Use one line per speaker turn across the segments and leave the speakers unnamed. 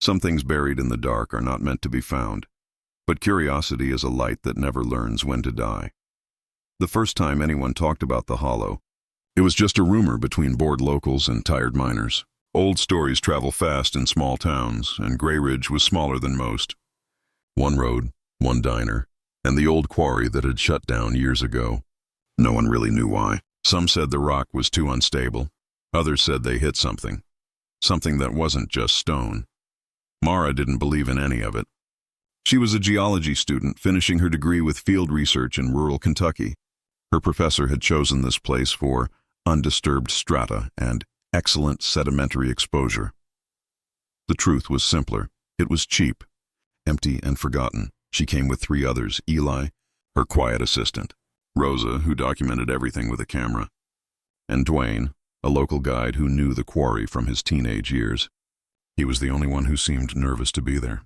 Some things buried in the dark are not meant to be found, but curiosity is a light that never learns when to die. The first time anyone talked about the hollow, it was just a rumor between bored locals and tired miners. Old stories travel fast in small towns, and Grayridge was smaller than most. One road, one diner, and the old quarry that had shut down years ago. No one really knew why. Some said the rock was too unstable. Others said they hit something that wasn't just stone. Mara didn't believe in any of it. She was a geology student finishing her degree with field research in rural Kentucky. Her professor had chosen this place for undisturbed strata and excellent sedimentary exposure. The truth was simpler. It was cheap, empty and forgotten. She came with 3 others: Eli, her quiet assistant; Rosa, who documented everything with a camera; and Dwayne, a local guide who knew the quarry from his teenage years. He was the only one who seemed nervous to be there.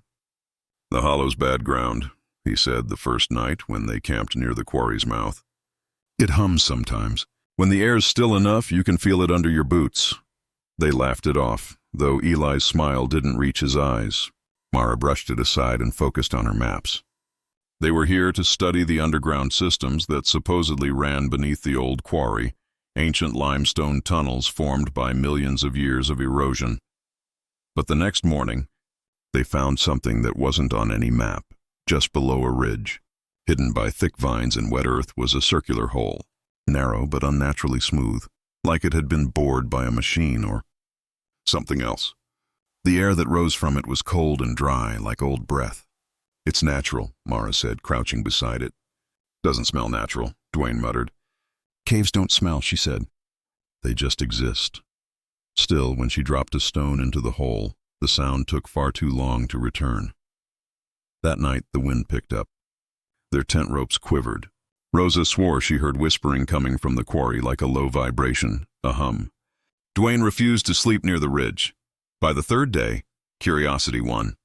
"The hollow's bad ground," he said the first night when they camped near the quarry's mouth. "It hums sometimes. When the air's still enough, you can feel it under your boots." They laughed it off, though Eli's smile didn't reach his eyes. Mara brushed it aside and focused on her maps. They were here to study the underground systems that supposedly ran beneath the old quarry, ancient limestone tunnels formed by millions of years of erosion. But the next morning, they found something that wasn't on any map. Just below a ridge, hidden by thick vines and wet earth, was a circular hole, narrow but unnaturally smooth, like it had been bored by a machine or something else. The air that rose from it was cold and dry, like old breath. "It's natural," Mara said, crouching beside it. "Doesn't smell natural," Dwayne muttered. "Caves don't smell," she said. "They just exist." Still, when she dropped a stone into the hole, the sound took far too long to return. That night, the wind picked up. Their tent ropes quivered. Rosa swore she heard whispering coming from the quarry, like a low vibration, a hum. Dwayne refused to sleep near the ridge. By the 3rd day, curiosity won.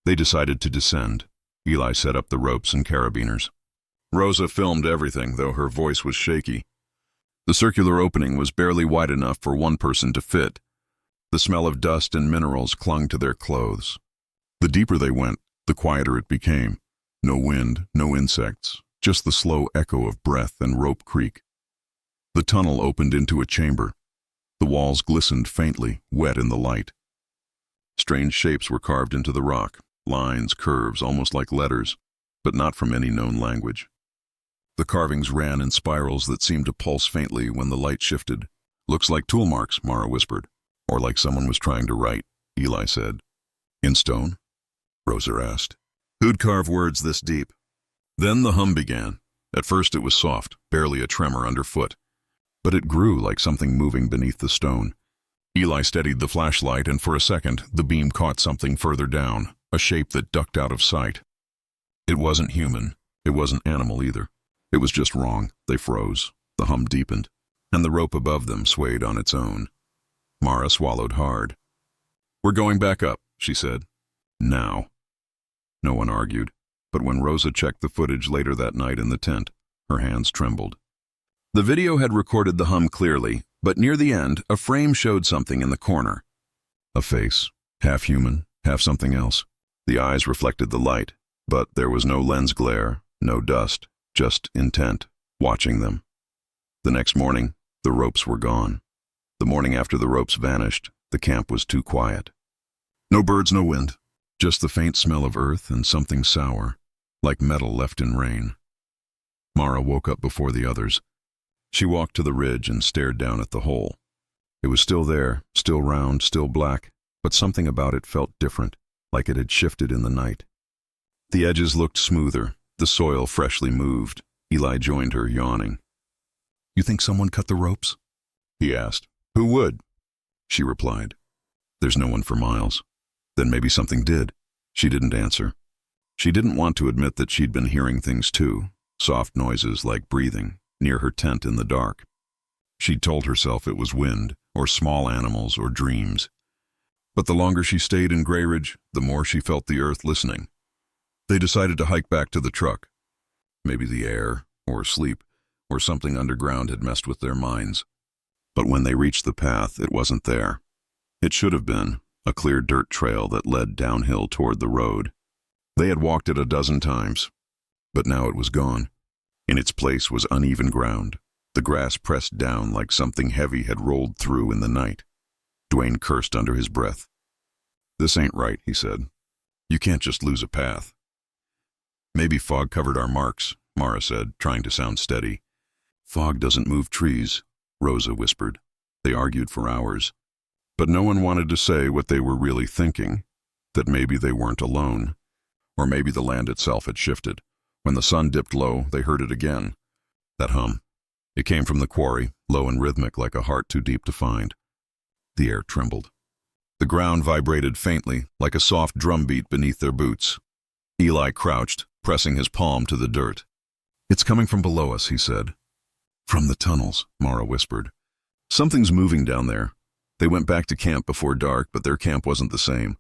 They decided to descend. Eli set up the ropes and carabiners. Rosa filmed everything, though her voice was shaky. The circular opening was barely wide enough for one person to fit. The smell of dust and minerals clung to their clothes. The deeper they went, the quieter it became. No wind, no insects, just the slow echo of breath and rope creak. The tunnel opened into a chamber. The walls glistened faintly, wet in the light. Strange shapes were carved into the rock, lines, curves, almost like letters, but not from any known language. The carvings ran in spirals that seemed to pulse faintly when the light shifted. "Looks like tool marks," Mara whispered. "Or like someone was trying to write," Eli said. "In stone?" Rosa asked. "Who'd carve words this deep?" Then the hum began. At first it was soft, barely a tremor underfoot. But it grew like something moving beneath the stone. Eli steadied the flashlight, and for a second, the beam caught something further down, a shape that ducked out of sight. It wasn't human. It wasn't animal either. It was just wrong. They froze. The hum deepened, and the rope above them swayed on its own. Mara swallowed hard. "We're going back up," she said. "Now." No one argued, but when Rosa checked the footage later that night in the tent, her hands trembled. The video had recorded the hum clearly, but near the end, a frame showed something in the corner. A face, half human, half something else. The eyes reflected the light, but there was no lens glare, no dust, just intent, watching them. The next morning, the ropes were gone. The morning after the ropes vanished, the camp was too quiet. No birds, no wind, just the faint smell of earth and something sour, like metal left in rain. Mara woke up before the others. She walked to the ridge and stared down at the hole. It was still there, still round, still black, but something about it felt different, like it had shifted in the night. The edges looked smoother, the soil freshly moved. Eli joined her, yawning. "You think someone cut the ropes?" he asked. "Who would?" she replied. "There's no one for miles." "Then maybe something did." She didn't answer. She didn't want to admit that she'd been hearing things too, soft noises like breathing, near her tent in the dark. She'd told herself it was wind, or small animals, or dreams. But the longer she stayed in Grayridge, the more she felt the earth listening. They decided to hike back to the truck. Maybe the air, or sleep, or something underground had messed with their minds. But when they reached the path, it wasn't there. It should have been, a clear dirt trail that led downhill toward the road. They had walked it a dozen times, but now it was gone. In its place was uneven ground, the grass pressed down like something heavy had rolled through in the night. Dwayne cursed under his breath. "This ain't right," he said. "You can't just lose a path." "Maybe fog covered our marks," Mara said, trying to sound steady. "Fog doesn't move trees," Rosa whispered. They argued for hours, but no one wanted to say what they were really thinking, that maybe they weren't alone, or maybe the land itself had shifted. When the sun dipped low, they heard it again. That hum. It came from the quarry, low and rhythmic like a heart too deep to find. The air trembled. The ground vibrated faintly, like a soft drumbeat beneath their boots. Eli crouched, pressing his palm to the dirt. "It's coming from below us," he said. "From the tunnels," Mara whispered. "Something's moving down there." They went back to camp before dark, but their camp wasn't the same.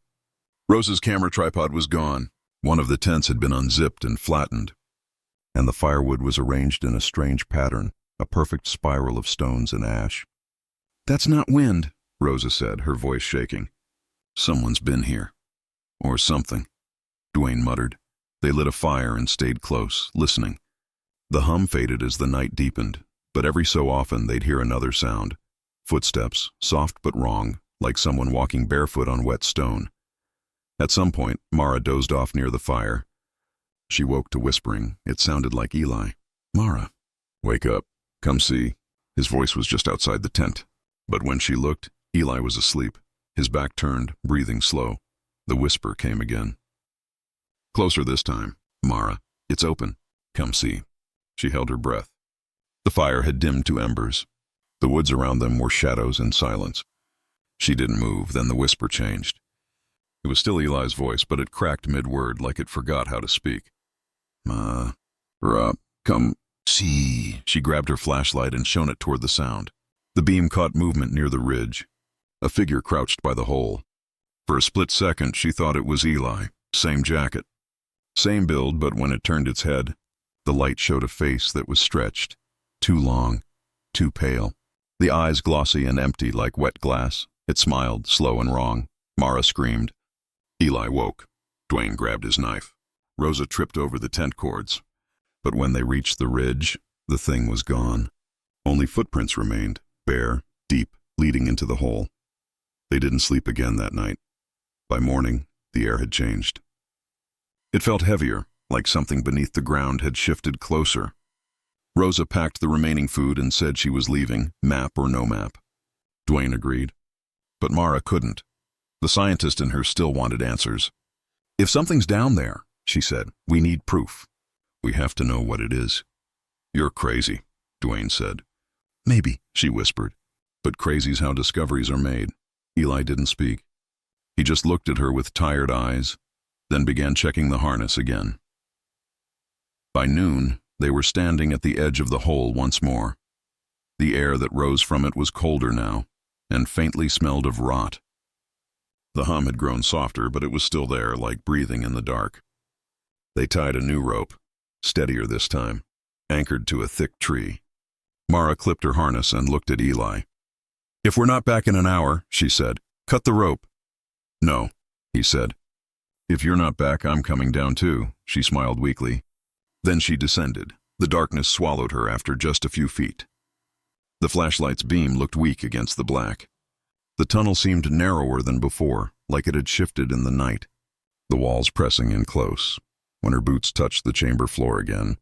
Rosa's camera tripod was gone. One of the tents had been unzipped and flattened, and the firewood was arranged in a strange pattern, a perfect spiral of stones and ash. "That's not wind," Rosa said, her voice shaking. "Someone's been here. Or something," Dwayne muttered. They lit a fire and stayed close, listening. The hum faded as the night deepened, but every so often they'd hear another sound. Footsteps, soft but wrong, like someone walking barefoot on wet stone. At some point, Mara dozed off near the fire. She woke to whispering. It sounded like Eli. "Mara, wake up. Come see." His voice was just outside the tent. But when she looked, Eli was asleep, his back turned, breathing slow. The whisper came again. "Closer this time. Mara, it's open. Come see." She held her breath. The fire had dimmed to embers. The woods around them were shadows and silence. She didn't move, then the whisper changed. It was still Eli's voice, but it cracked mid-word like it forgot how to speak. Come see." She grabbed her flashlight and shone it toward the sound. The beam caught movement near the ridge. A figure crouched by the hole. For a split second, she thought it was Eli. Same jacket. Same build, but when it turned its head, the light showed a face that was stretched. Too long, too pale. The eyes glossy and empty like wet glass. It smiled, slow and wrong. Mara screamed. Eli woke. Dwayne grabbed his knife. Rosa tripped over the tent cords. But when they reached the ridge, the thing was gone. Only footprints remained, bare, deep, leading into the hole. They didn't sleep again that night. By morning, the air had changed. It felt heavier, like something beneath the ground had shifted closer. Rosa packed the remaining food and said she was leaving, map or no map. Dwayne agreed. But Mara couldn't. The scientist in her still wanted answers. "If something's down there," she said, "we need proof. We have to know what it is." "You're crazy," Dwayne said. "Maybe," she whispered. "But crazy's how discoveries are made." Eli didn't speak. He just looked at her with tired eyes, then began checking the harness again. By noon, they were standing at the edge of the hole once more. The air that rose from it was colder now, and faintly smelled of rot. The hum had grown softer, but it was still there, like breathing in the dark. They tied a new rope, steadier this time, anchored to a thick tree. Mara clipped her harness and looked at Eli. "If we're not back in an hour," she said, "cut the rope." "No," he said. "If you're not back, I'm coming down too," she smiled weakly. Then she descended. The darkness swallowed her after just a few feet. The flashlight's beam looked weak against the black. The tunnel seemed narrower than before, like it had shifted in the night, the walls pressing in close. When her boots touched the chamber floor again,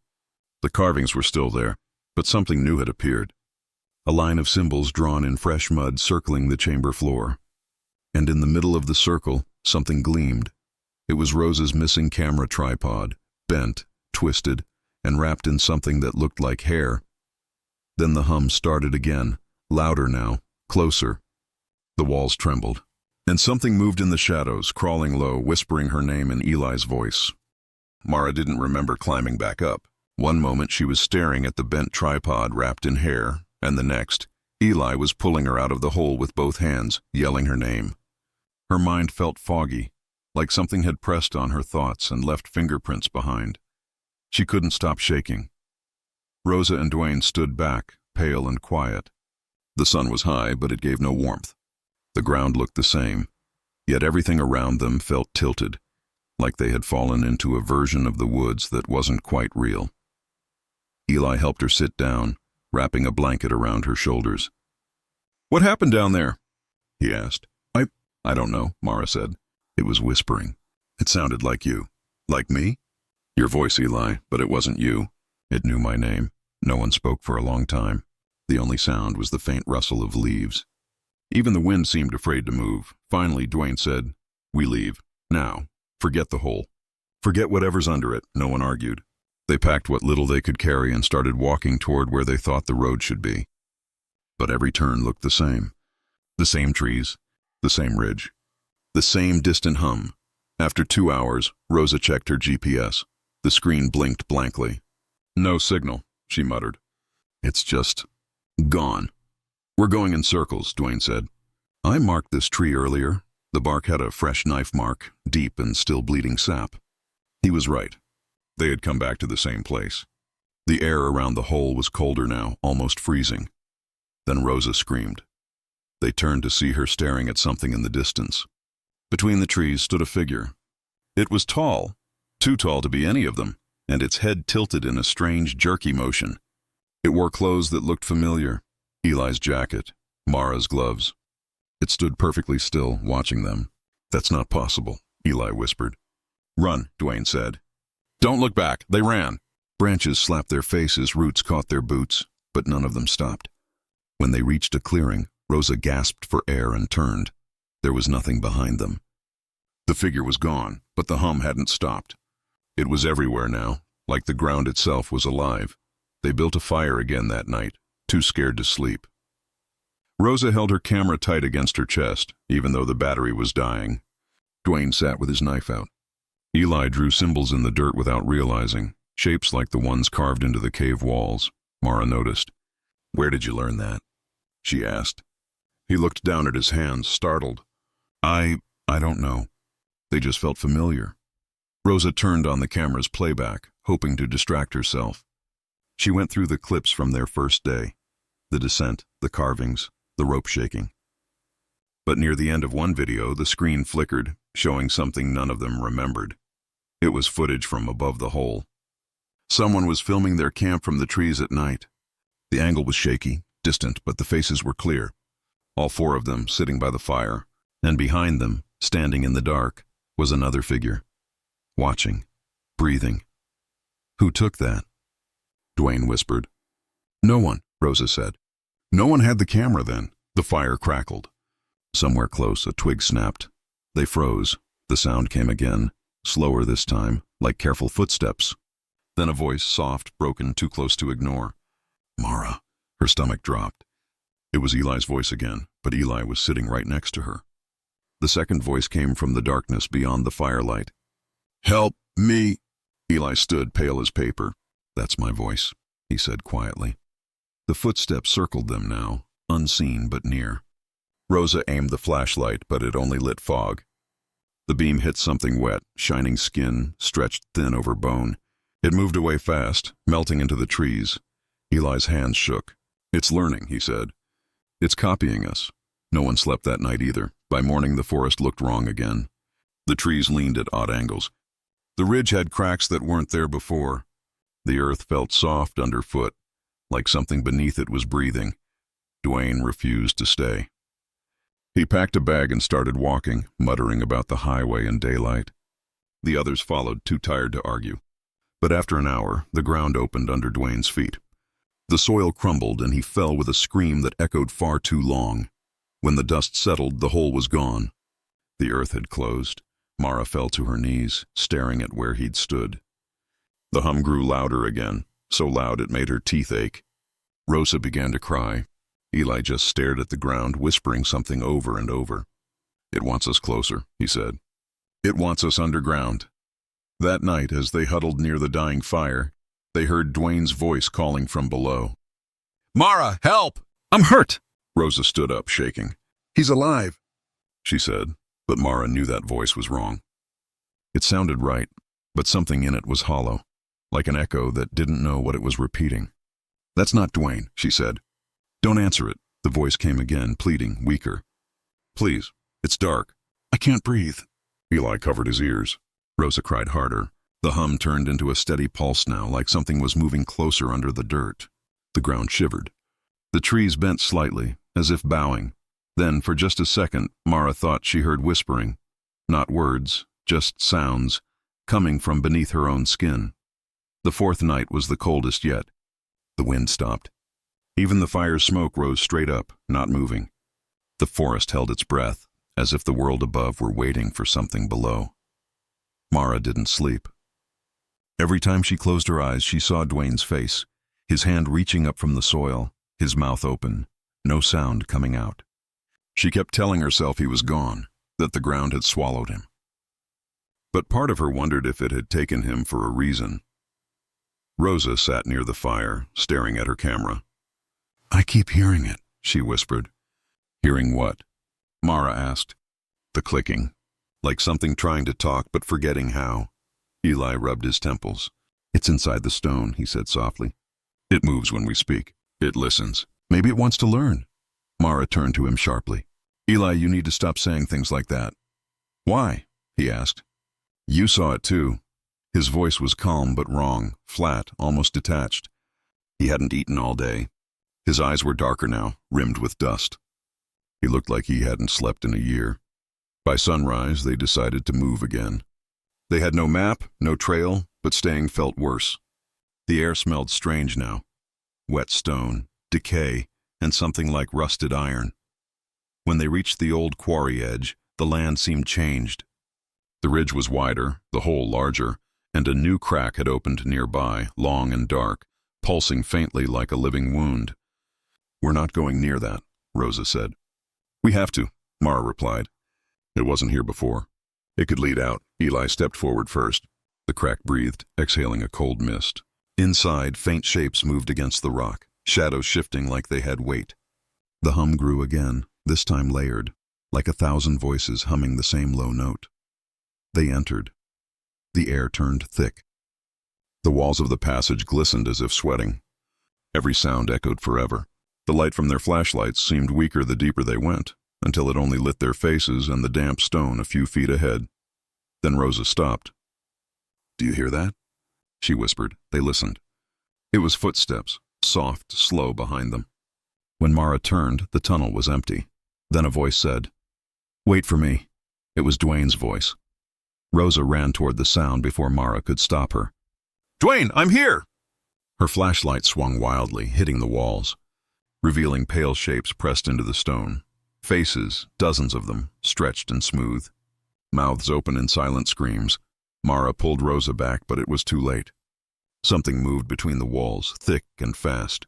the carvings were still there, but something new had appeared. A line of symbols drawn in fresh mud circling the chamber floor. And in the middle of the circle, something gleamed. It was Rosa's missing camera tripod, bent, twisted, and wrapped in something that looked like hair. Then the hum started again, louder now, closer. The walls trembled, and something moved in the shadows, crawling low, whispering her name in Eli's voice. Mara didn't remember climbing back up. One moment she was staring at the bent tripod wrapped in hair, and the next, Eli was pulling her out of the hole with both hands, yelling her name. Her mind felt foggy, like something had pressed on her thoughts and left fingerprints behind. She couldn't stop shaking. Rosa and Dwayne stood back, pale and quiet. The sun was high, but it gave no warmth. The ground looked the same. Yet everything around them felt tilted, like they had fallen into a version of the woods that wasn't quite real. Eli helped her sit down, wrapping a blanket around her shoulders. "What happened down there?" he asked. I don't know, Mara said. It was whispering. It sounded like you. Like me? Your voice, Eli, but it wasn't you. It knew my name. No one spoke for a long time. The only sound was the faint rustle of leaves. Even the wind seemed afraid to move. Finally, Dwayne said, "We leave. Now. Forget the hole. Forget whatever's under it," no one argued. They packed what little they could carry and started walking toward where they thought the road should be. But every turn looked the same. The same trees, the same ridge, the same distant hum. After 2 hours, Rosa checked her GPS. The screen blinked blankly. "No signal," she muttered. "It's just gone." "We're going in circles," Dwayne said. "I marked this tree earlier." The bark had a fresh knife mark, deep and still bleeding sap. He was right. They had come back to the same place. The air around the hole was colder now, almost freezing. Then Rosa screamed. They turned to see her staring at something in the distance. Between the trees stood a figure. It was tall, too tall to be any of them, and its head tilted in a strange, jerky motion. It wore clothes that looked familiar. Eli's jacket, Mara's gloves. It stood perfectly still, watching them. "That's not possible," Eli whispered. "Run," Dwayne said. "Don't look back." They ran. Branches slapped their faces, roots caught their boots, but none of them stopped. When they reached a clearing, Rosa gasped for air and turned. There was nothing behind them. The figure was gone, but the hum hadn't stopped. It was everywhere now, like the ground itself was alive. They built a fire again that night, too scared to sleep. Rosa held her camera tight against her chest, even though the battery was dying. Dwayne sat with his knife out. Eli drew symbols in the dirt without realizing, shapes like the ones carved into the cave walls. Mara noticed. "Where did you learn that?" she asked. He looked down at his hands, startled. I don't know. They just felt familiar." Rosa turned on the camera's playback, hoping to distract herself. She went through the clips from their first day. The descent, the carvings, the rope shaking. But near the end of one video, the screen flickered, showing something none of them remembered. It was footage from above the hole. Someone was filming their camp from the trees at night. The angle was shaky, distant, but the faces were clear. All 4 of them sitting by the fire, and behind them, standing in the dark, was another figure. Watching, breathing. "Who took that?" Dwayne whispered. "No one," Rosa said. "No one had the camera then." The fire crackled. Somewhere close, a twig snapped. They froze. The sound came again, slower this time, like careful footsteps. Then a voice, soft, broken, too close to ignore. "Mara." Her stomach dropped. It was Eli's voice again, but Eli was sitting right next to her. The second voice came from the darkness beyond the firelight. "Help me." Eli stood, pale as paper. "That's my voice," he said quietly. The footsteps circled them now, unseen but near. Rosa aimed the flashlight, but it only lit fog. The beam hit something wet, shining skin, stretched thin over bone. It moved away fast, melting into the trees. Eli's hands shook. "It's learning," he said. "It's copying us." No one slept that night either. By morning, the forest looked wrong again. The trees leaned at odd angles. The ridge had cracks that weren't there before. The earth felt soft underfoot, like something beneath it was breathing. Dwayne refused to stay. He packed a bag and started walking, muttering about the highway and daylight. The others followed, too tired to argue. But after an hour, the ground opened under Dwayne's feet. The soil crumbled and he fell with a scream that echoed far too long. When the dust settled, the hole was gone. The earth had closed. Mara fell to her knees, staring at where he'd stood. The hum grew louder again, so loud it made her teeth ache. Rosa began to cry. Eli just stared at the ground, whispering something over and over. "It wants us closer," he said. "It wants us underground." That night, as they huddled near the dying fire, they heard Dwayne's voice calling from below. "Mara, help! I'm hurt!" Rosa stood up, shaking. "He's alive," she said, but Mara knew that voice was wrong. It sounded right, but something in it was hollow, like an echo that didn't know what it was repeating. "That's not Dwayne," she said. "Don't answer it." The voice came again, pleading, weaker. "Please, it's dark." I can't breathe. Eli covered his ears. Rosa cried harder. The hum turned into a steady pulse now, like something was moving closer under the dirt. The ground shivered. The trees bent slightly, as if bowing. Then, for just a second, Mara thought she heard whispering. Not words, just sounds, coming from beneath her own skin. The fourth night was the coldest yet. The wind stopped. Even the fire's smoke rose straight up, not moving. The forest held its breath, as if the world above were waiting for something below. Mara didn't sleep. Every time she closed her eyes, she saw Dwayne's face, his hand reaching up from the soil, his mouth open, no sound coming out. She kept telling herself he was gone, that the ground had swallowed him. But part of her wondered if it had taken him for a reason. Rosa sat near the fire, staring at her camera. I keep hearing it, she whispered. Hearing what? Mara asked. The clicking, like something trying to talk but forgetting how. Eli rubbed his temples. It's inside the stone, he said softly. It moves when we speak. It listens. Maybe it wants to learn. Mara turned to him sharply. Eli, you need to stop saying things like that. Why? He asked. You saw it too. His voice was calm but wrong, flat, almost detached. He hadn't eaten all day. His eyes were darker now, rimmed with dust. He looked like he hadn't slept in a year. By sunrise, they decided to move again. They had no map, no trail, but staying felt worse. The air smelled strange now. Wet stone, decay, and something like rusted iron. When they reached the old quarry edge, the land seemed changed. The ridge was wider, the hole larger, and a new crack had opened nearby, long and dark, pulsing faintly like a living wound. We're not going near that, Rosa said. We have to, Mara replied. It wasn't here before. It could lead out. Eli stepped forward first. The crack breathed, exhaling a cold mist. Inside, faint shapes moved against the rock, shadows shifting like they had weight. The hum grew again, this time layered, like 1,000 voices humming the same low note. They entered. The air turned thick. The walls of the passage glistened as if sweating. Every sound echoed forever. The light from their flashlights seemed weaker the deeper they went, until it only lit their faces and the damp stone a few feet ahead. Then Rosa stopped. Do you hear that? She whispered. They listened. It was footsteps, soft, slow behind them. When Mara turned, the tunnel was empty. Then a voice said, Wait for me. It was Dwayne's voice. Rosa ran toward the sound before Mara could stop her. Dwayne, I'm here! Her flashlight swung wildly, hitting the walls, revealing pale shapes pressed into the stone. Faces, dozens of them, stretched and smooth. Mouths open in silent screams. Mara pulled Rosa back, but it was too late. Something moved between the walls, thick and fast.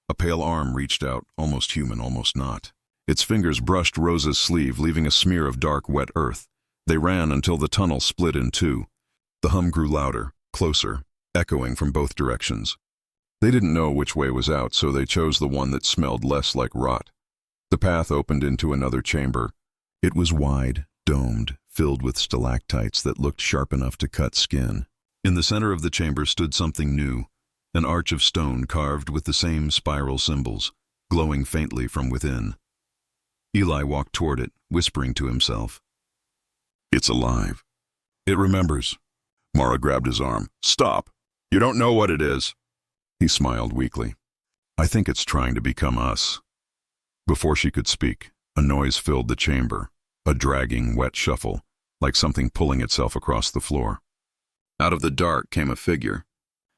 A pale arm reached out, almost human, almost not. Its fingers brushed Rosa's sleeve, leaving a smear of dark, wet earth. They ran until the tunnel split in two. The hum grew louder, closer, echoing from both directions. They didn't know which way was out, so they chose the one that smelled less like rot. The path opened into another chamber. It was wide, domed, filled with stalactites that looked sharp enough to cut skin. In the center of the chamber stood something new, an arch of stone carved with the same spiral symbols, glowing faintly from within. Eli walked toward it, whispering to himself. It's alive. It remembers. Mara grabbed his arm. Stop. You don't know what it is. He smiled weakly. I think it's trying to become us. Before she could speak, a noise filled the chamber, a dragging, wet shuffle, like something pulling itself across the floor. Out of the dark came a figure.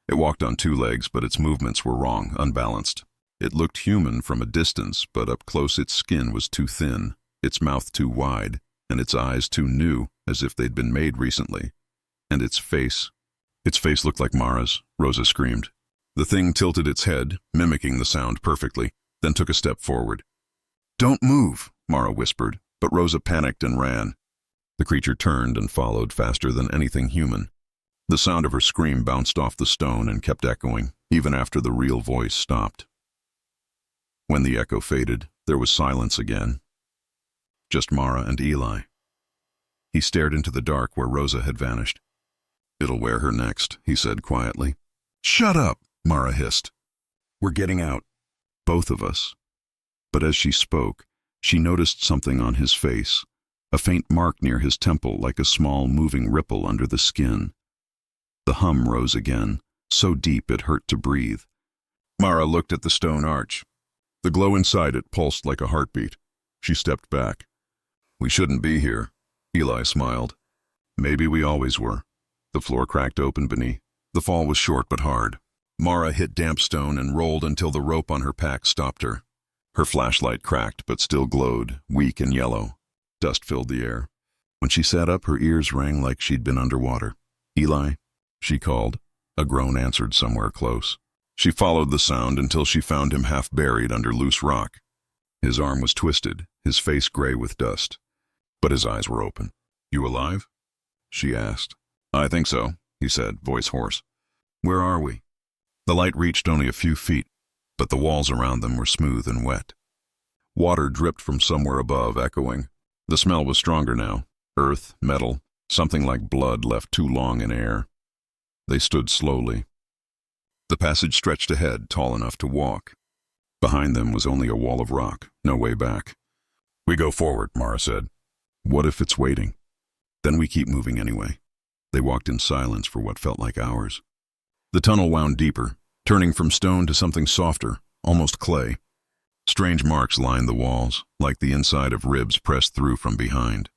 It walked on two legs, but its movements were wrong, unbalanced. It looked human from a distance, but up close its skin was too thin, its mouth too wide, and its eyes too new, as if they'd been made recently. And its face looked like Mara's, Rosa screamed. The thing tilted its head, mimicking the sound perfectly, then took a step forward. Don't move, Mara whispered, but Rosa panicked and ran. The creature turned and followed faster than anything human. The sound of her scream bounced off the stone and kept echoing, even after the real voice stopped. When the echo faded, there was silence again. Just Mara and Eli. He stared into the dark where Rosa had vanished. It'll wear her next, he said quietly. Shut up, Mara hissed. We're getting out. Both of us. But as she spoke, she noticed something on his face, a faint mark near his temple like a small moving ripple under the skin. The hum rose again, so deep it hurt to breathe. Mara looked at the stone arch. The glow inside it pulsed like a heartbeat. She stepped back. "We shouldn't be here," Eli smiled. "Maybe we always were." The floor cracked open beneath. The fall was short but hard. Mara hit damp stone and rolled until the rope on her pack stopped her. Her flashlight cracked but still glowed, weak and yellow. Dust filled the air. When she sat up, her ears rang like she'd been underwater. "Eli," she called. A groan answered somewhere close. She followed the sound until she found him half buried under loose rock. His arm was twisted, his face gray with dust. But his eyes were open. "You alive?" she asked. "I think so," he said, voice hoarse. "Where are we?" The light reached only a few feet, but the walls around them were smooth and wet. Water dripped from somewhere above, echoing. The smell was stronger now. Earth, metal, something like blood left too long in air. They stood slowly. The passage stretched ahead, tall enough to walk. Behind them was only a wall of rock, no way back. "We go forward," Mara said. "What if it's waiting?" "Then we keep moving anyway." They walked in silence for what felt like hours. The tunnel wound deeper, turning from stone to something softer, almost clay. Strange marks lined the walls, like the inside of ribs pressed through from behind.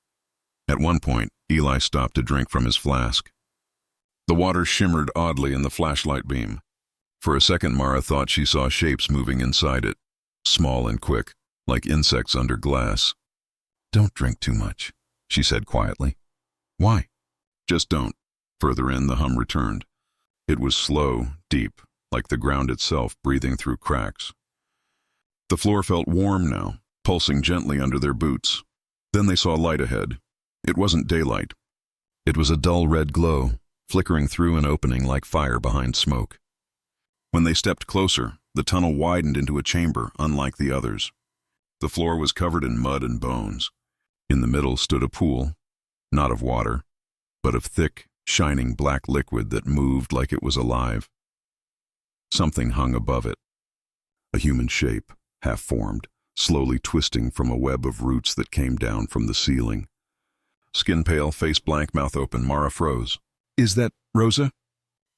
At one point, Eli stopped to drink from his flask. The water shimmered oddly in the flashlight beam. For a second, Mara thought she saw shapes moving inside it, small and quick, like insects under glass. "Don't drink too much," she said quietly. "Why?" "Just don't." Further in, the hum returned. It was slow, deep, like the ground itself breathing through cracks. The floor felt warm now, pulsing gently under their boots. Then they saw light ahead. It wasn't daylight. It was a dull red glow, flickering through an opening like fire behind smoke. When they stepped closer, the tunnel widened into a chamber unlike the others. The floor was covered in mud and bones. In the middle stood a pool, not of water, but of thick, shining black liquid that moved like it was alive. Something hung above it. A human shape, half-formed, slowly twisting from a web of roots that came down from the ceiling. Skin pale, face blank, mouth open, Mara froze. "Is that Rosa?"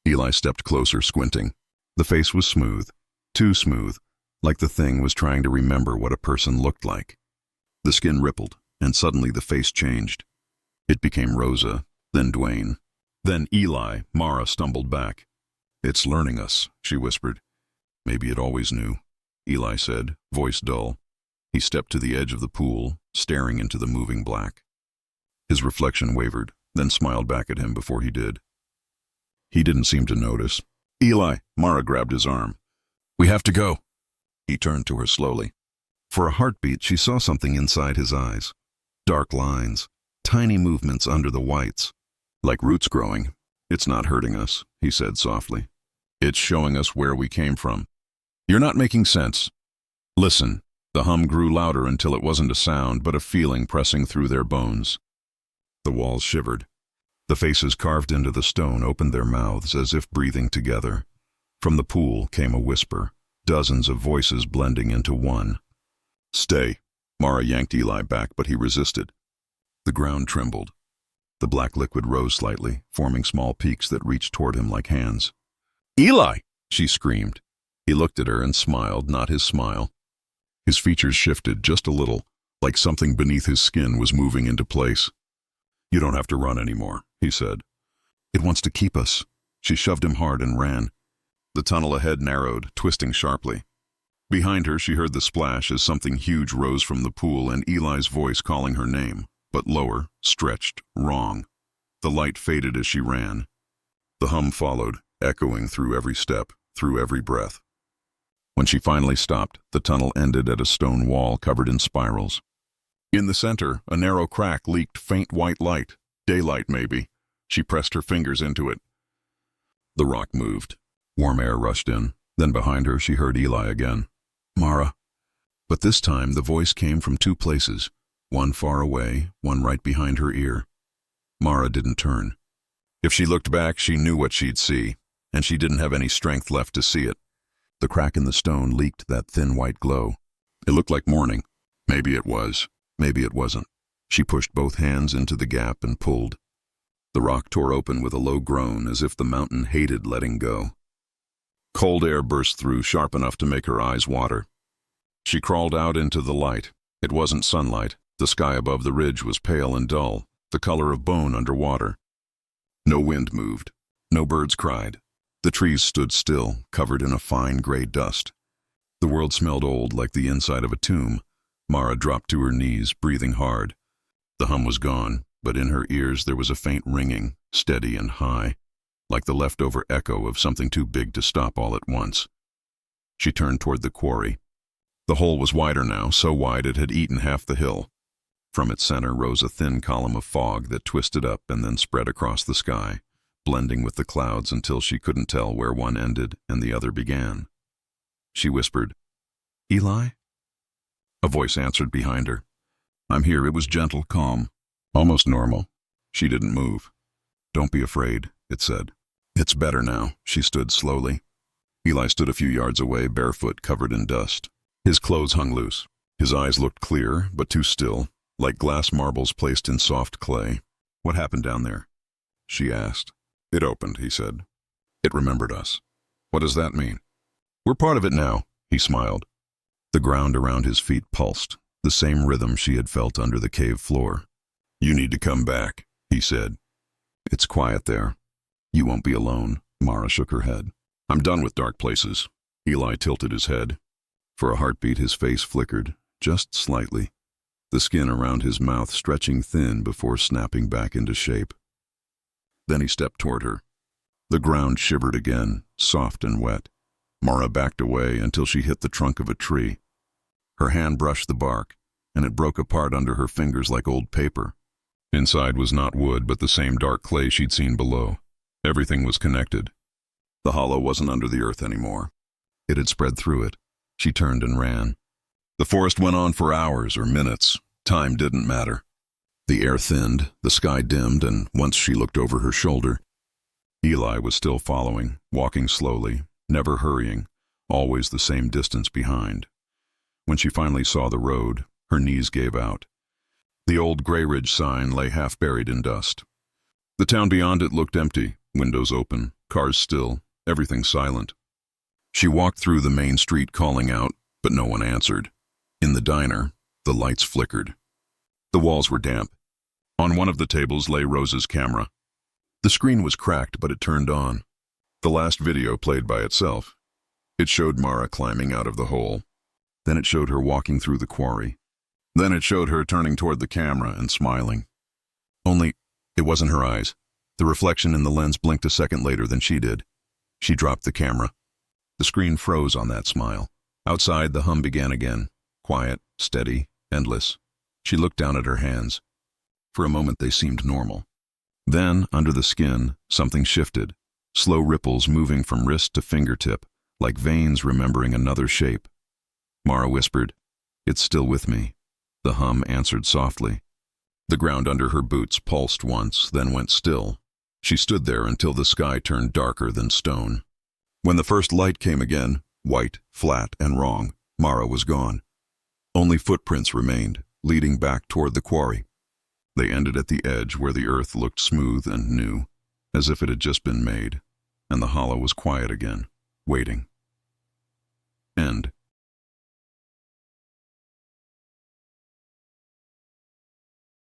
Eli stepped closer, squinting. The face was smooth, too smooth, like the thing was trying to remember what a person looked like. The skin rippled, and suddenly the face changed. It became Rosa, then Dwayne. Then Eli. Mara stumbled back. "It's learning us," she whispered. "Maybe it always knew," Eli said, voice dull. He stepped to the edge of the pool, staring into the moving black. His reflection wavered, then smiled back at him before he did. He didn't seem to notice. "Eli," Mara grabbed his arm. "We have to go." He turned to her slowly. For a heartbeat, she saw something inside his eyes. Dark lines, tiny movements under the whites. "Like roots growing. It's not hurting us," he said softly. "It's showing us where we came from." "You're not making sense." "Listen." The hum grew louder until it wasn't a sound, but a feeling pressing through their bones. The walls shivered. The faces carved into the stone opened their mouths as if breathing together. From the pool came a whisper, dozens of voices blending into one. "Stay." Mara yanked Eli back, but he resisted. The ground trembled. The black liquid rose slightly, forming small peaks that reached toward him like hands. "Eli!" she screamed. He looked at her and smiled, not his smile. His features shifted just a little, like something beneath his skin was moving into place. "You don't have to run anymore," he said. "It wants to keep us." She shoved him hard and ran. The tunnel ahead narrowed, twisting sharply. Behind her, she heard the splash as something huge rose from the pool and Eli's voice calling her name, but lower, stretched, wrong. The light faded as she ran. The hum followed, echoing through every step, through every breath. When she finally stopped, the tunnel ended at a stone wall covered in spirals. In the center, a narrow crack leaked faint white light, daylight maybe. She pressed her fingers into it. The rock moved. Warm air rushed in. Then behind her, she heard Eli again. "Mara." But this time, the voice came from two places, one far away, one right behind her ear. Mara didn't turn. If she looked back, she knew what she'd see, and she didn't have any strength left to see it. The crack in the stone leaked that thin white glow. It looked like morning. Maybe it was. Maybe it wasn't. She pushed both hands into the gap and pulled. The rock tore open with a low groan, as if the mountain hated letting go. Cold air burst through, sharp enough to make her eyes water. She crawled out into the light. It wasn't sunlight. The sky above the ridge was pale and dull, the color of bone underwater. No wind moved. No birds cried. The trees stood still, covered in a fine gray dust. The world smelled old, like the inside of a tomb. Mara dropped to her knees, breathing hard. The hum was gone, but in her ears there was a faint ringing, steady and high, like the leftover echo of something too big to stop all at once. She turned toward the quarry. The hole was wider now, so wide it had eaten half the hill. From its center rose a thin column of fog that twisted up and then spread across the sky, blending with the clouds until she couldn't tell where one ended and the other began. She whispered, "Eli?" A voice answered behind her. "I'm here." It was gentle, calm, almost normal. She didn't move. "Don't be afraid," it said. "It's better now." She stood slowly. Eli stood a few yards away, barefoot, covered in dust. His clothes hung loose. His eyes looked clear, but too still, like glass marbles placed in soft clay. "What happened down there?" she asked. "It opened," he said. "It remembered us." "What does that mean?" "We're part of it now," he smiled. The ground around his feet pulsed, the same rhythm she had felt under the cave floor. "You need to come back," he said. "It's quiet there. You won't be alone." Mara shook her head. "I'm done with dark places." Eli tilted his head. For a heartbeat his face flickered, just slightly, the skin around his mouth stretching thin before snapping back into shape. Then he stepped toward her. The ground shivered again, soft and wet. Mara backed away until she hit the trunk of a tree. Her hand brushed the bark, and it broke apart under her fingers like old paper. Inside was not wood, but the same dark clay she'd seen below. Everything was connected. The hollow wasn't under the earth anymore. It had spread through it. She turned and ran. The forest went on for hours or minutes. Time didn't matter. The air thinned, the sky dimmed, and once she looked over her shoulder, Eli was still following, walking slowly, never hurrying, always the same distance behind. When she finally saw the road, her knees gave out. The old Grayridge sign lay half buried in dust. The town beyond it looked empty, windows open, cars still, everything silent. She walked through the main street calling out, but no one answered. In the diner, the lights flickered. The walls were damp. On one of the tables lay Rose's camera. The screen was cracked, but it turned on. The last video played by itself. It showed Mara climbing out of the hole. Then it showed her walking through the quarry. Then it showed her turning toward the camera and smiling. Only, it wasn't her eyes. The reflection in the lens blinked a second later than she did. She dropped the camera. The screen froze on that smile. Outside, the hum began again. Quiet, steady, endless. She looked down at her hands. For a moment they seemed normal. Then, under the skin, something shifted. Slow ripples moving from wrist to fingertip, like veins remembering another shape. Mara whispered, "It's still with me." The hum answered softly. The ground under her boots pulsed once, then went still. She stood there until the sky turned darker than stone. When the first light came again, white, flat, and wrong, Mara was gone. Only footprints remained, leading back toward the quarry. They ended at the edge where the earth looked smooth and new, as if it had just been made, and the hollow was quiet again, waiting.